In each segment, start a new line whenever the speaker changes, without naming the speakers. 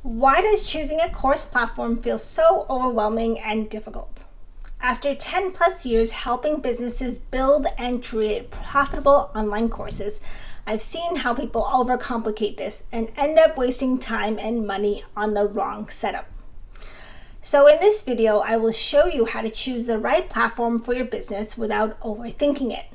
Why does choosing a course platform feel so overwhelming and difficult? After 10 plus years helping businesses build and create profitable online courses, I've seen how people overcomplicate this and end up wasting time and money on the wrong setup. So in this video, I will show you how to choose the right platform for your business without overthinking it.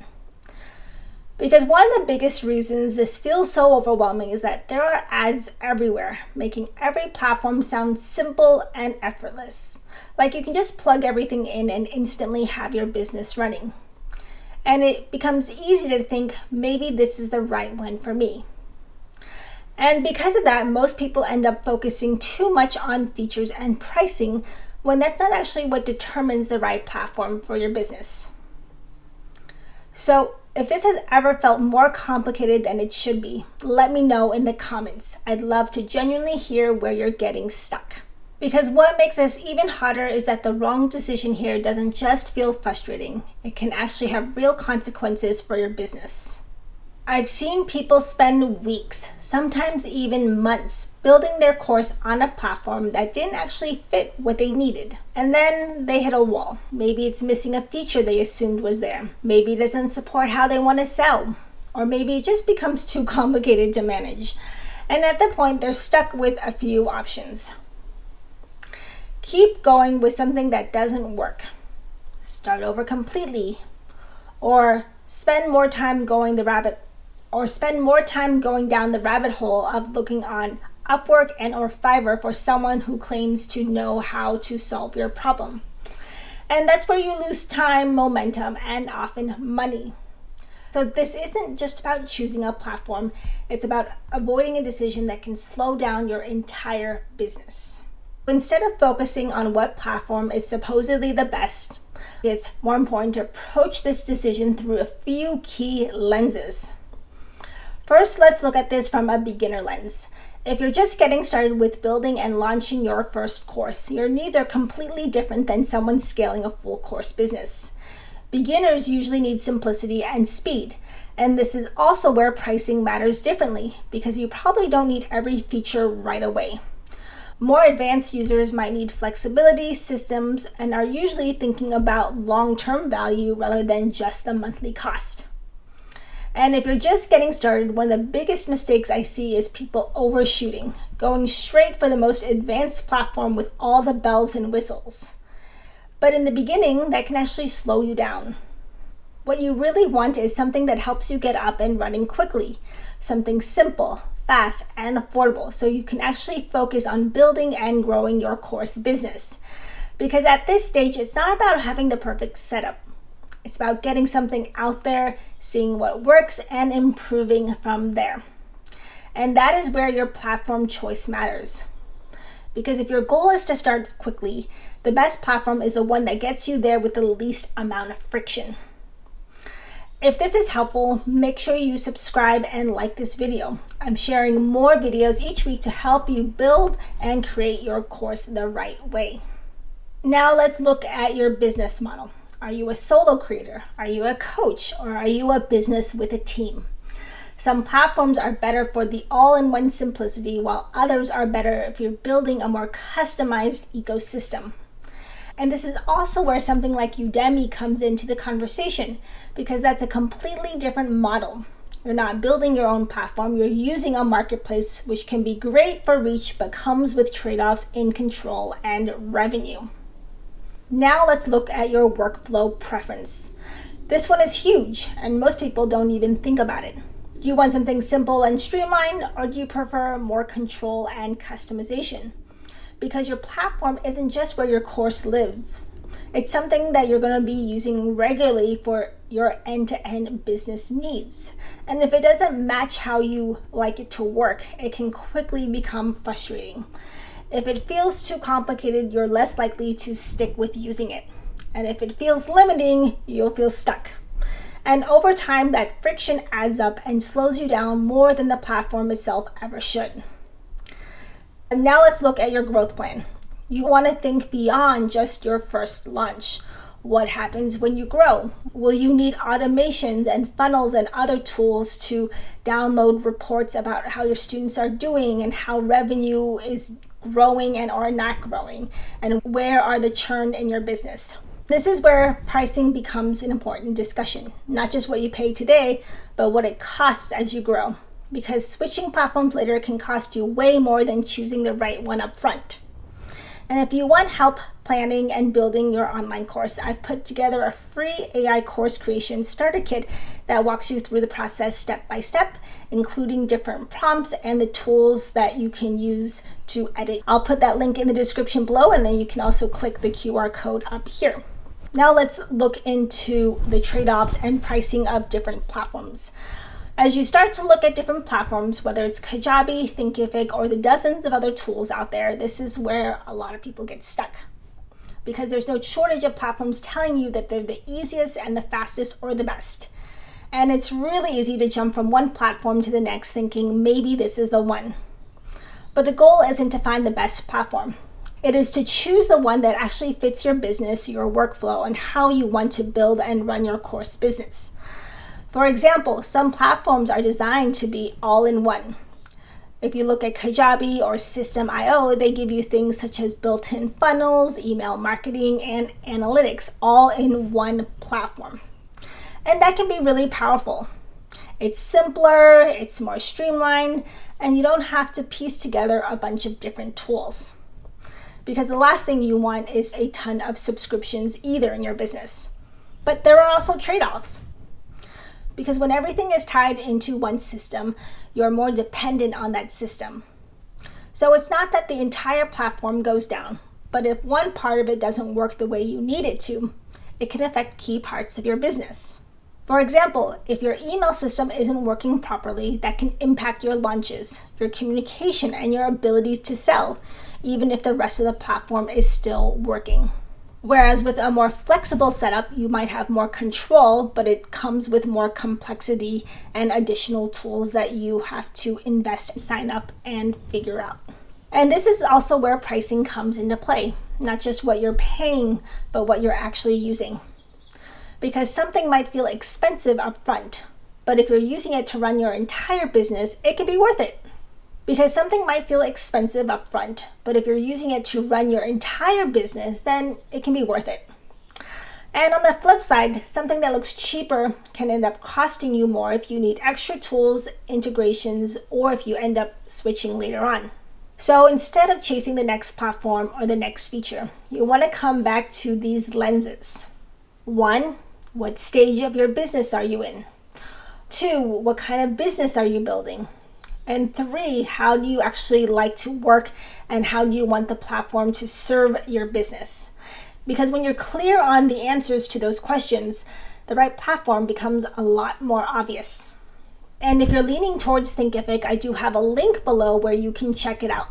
Because one of the biggest reasons this feels so overwhelming is that there are ads everywhere, making every platform sound simple and effortless. Like you can just plug everything in and instantly have your business running. And it becomes easy to think, maybe this is the right one for me. And because of that, most people end up focusing too much on features and pricing when that's not actually what determines the right platform for your business. So if this has ever felt more complicated than it should be, let me know in the comments. I'd love to genuinely hear where you're getting stuck. Because what makes this even harder is that the wrong decision here doesn't just feel frustrating. It can actually have real consequences for your business. I've seen people spend weeks, sometimes even months, building their course on a platform that didn't actually fit what they needed. And then they hit a wall. Maybe it's missing a feature they assumed was there. Maybe it doesn't support how they want to sell. Or maybe it just becomes too complicated to manage. And at that point, they're stuck with a few options. Keep going with something that doesn't work. Start over completely. Or spend more time going down the rabbit hole of looking on Upwork and or Fiverr for someone who claims to know how to solve your problem. And that's where you lose time, momentum, and often money. So this isn't just about choosing a platform, it's about avoiding a decision that can slow down your entire business. Instead of focusing on what platform is supposedly the best, it's more important to approach this decision through a few key lenses. First, let's look at this from a beginner lens. If you're just getting started with building and launching your first course, your needs are completely different than someone scaling a full course business. Beginners usually need simplicity and speed, and this is also where pricing matters differently because you probably don't need every feature right away. More advanced users might need flexibility, systems, and are usually thinking about long-term value rather than just the monthly cost. And if you're just getting started, one of the biggest mistakes I see is people overshooting, going straight for the most advanced platform with all the bells and whistles. But in the beginning, that can actually slow you down. What you really want is something that helps you get up and running quickly, something simple, fast, and affordable, so you can actually focus on building and growing your course business. Because at this stage, it's not about having the perfect setup. It's about getting something out there, seeing what works, and improving from there. And that is where your platform choice matters. Because if your goal is to start quickly, the best platform is the one that gets you there with the least amount of friction. If this is helpful, make sure you subscribe and like this video. I'm sharing more videos each week to help you build and create your course the right way. Now let's look at your business model. Are you a solo creator? Are you a coach? Or are you a business with a team? Some platforms are better for the all-in-one simplicity, while others are better if you're building a more customized ecosystem. And this is also where something like Udemy comes into the conversation, because that's a completely different model. You're not building your own platform, you're using a marketplace, which can be great for reach, but comes with trade-offs in control and revenue. Now let's look at your workflow preference. This one is huge, and most people don't even think about it. Do you want something simple and streamlined, or do you prefer more control and customization? Because your platform isn't just where your course lives. It's something that you're going to be using regularly for your end-to-end business needs. And if it doesn't match how you like it to work, it can quickly become frustrating. If it feels too complicated, you're less likely to stick with using it. And if it feels limiting, you'll feel stuck. And over time, that friction adds up and slows you down more than the platform itself ever should. And now let's look at your growth plan. You want to think beyond just your first launch. What happens when you grow? Will you need automations and funnels and other tools to download reports about how your students are doing and how revenue is growing and or not growing, and where are the churn in your business. This is where pricing becomes an important discussion, not just what you pay today, but what it costs as you grow, because switching platforms later can cost you way more than choosing the right one up front. And if you want help planning and building your online course, I've put together a free AI course creation starter kit that walks you through the process step by step, including different prompts and the tools that you can use to edit. I'll put that link in the description below, and then you can also click the QR code up here. Now let's look into the trade-offs and pricing of different platforms. As you start to look at different platforms, whether it's Kajabi, Thinkific, or the dozens of other tools out there, this is where a lot of people get stuck. Because there's no shortage of platforms telling you that they're the easiest and the fastest or the best. And it's really easy to jump from one platform to the next thinking maybe this is the one. But the goal isn't to find the best platform. It is to choose the one that actually fits your business, your workflow, and how you want to build and run your course business. For example, some platforms are designed to be all-in-one. If you look at Kajabi or System.io, they give you things such as built-in funnels, email marketing, and analytics, all in one platform. And that can be really powerful. It's simpler, it's more streamlined, and you don't have to piece together a bunch of different tools. Because the last thing you want is a ton of subscriptions either in your business. But there are also trade-offs. Because when everything is tied into one system, you're more dependent on that system. So it's not that the entire platform goes down, but if one part of it doesn't work the way you need it to, it can affect key parts of your business. For example, if your email system isn't working properly, that can impact your launches, your communication, and your ability to sell, even if the rest of the platform is still working. Whereas with a more flexible setup, you might have more control, but it comes with more complexity and additional tools that you have to invest, sign up, and figure out. And this is also where pricing comes into play, not just what you're paying, but what you're actually using. Because something might feel expensive up front, but if you're using it to run your entire business, it can be worth it. Because something might feel expensive up front, but if you're using it to run your entire business, then it can be worth it. And on the flip side, something that looks cheaper can end up costing you more if you need extra tools, integrations, or if you end up switching later on. So instead of chasing the next platform or the next feature, you want to come back to these lenses. 1, what stage of your business are you in? 2, what kind of business are you building? And 3, how do you actually like to work, and how do you want the platform to serve your business? Because when you're clear on the answers to those questions, the right platform becomes a lot more obvious. And if you're leaning towards Thinkific, I do have a link below where you can check it out.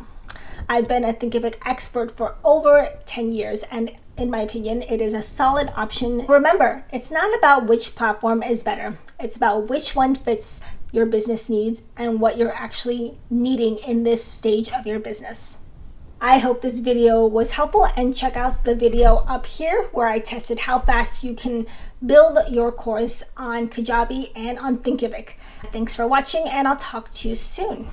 I've been a Thinkific expert for over 10 years, and in my opinion, it is a solid option. Remember, it's not about which platform is better. It's about which one fits your business needs and what you're actually needing in this stage of your business. I hope this video was helpful, and check out the video up here where I tested how fast you can build your course on Kajabi and on Thinkific. Thanks for watching, and I'll talk to you soon.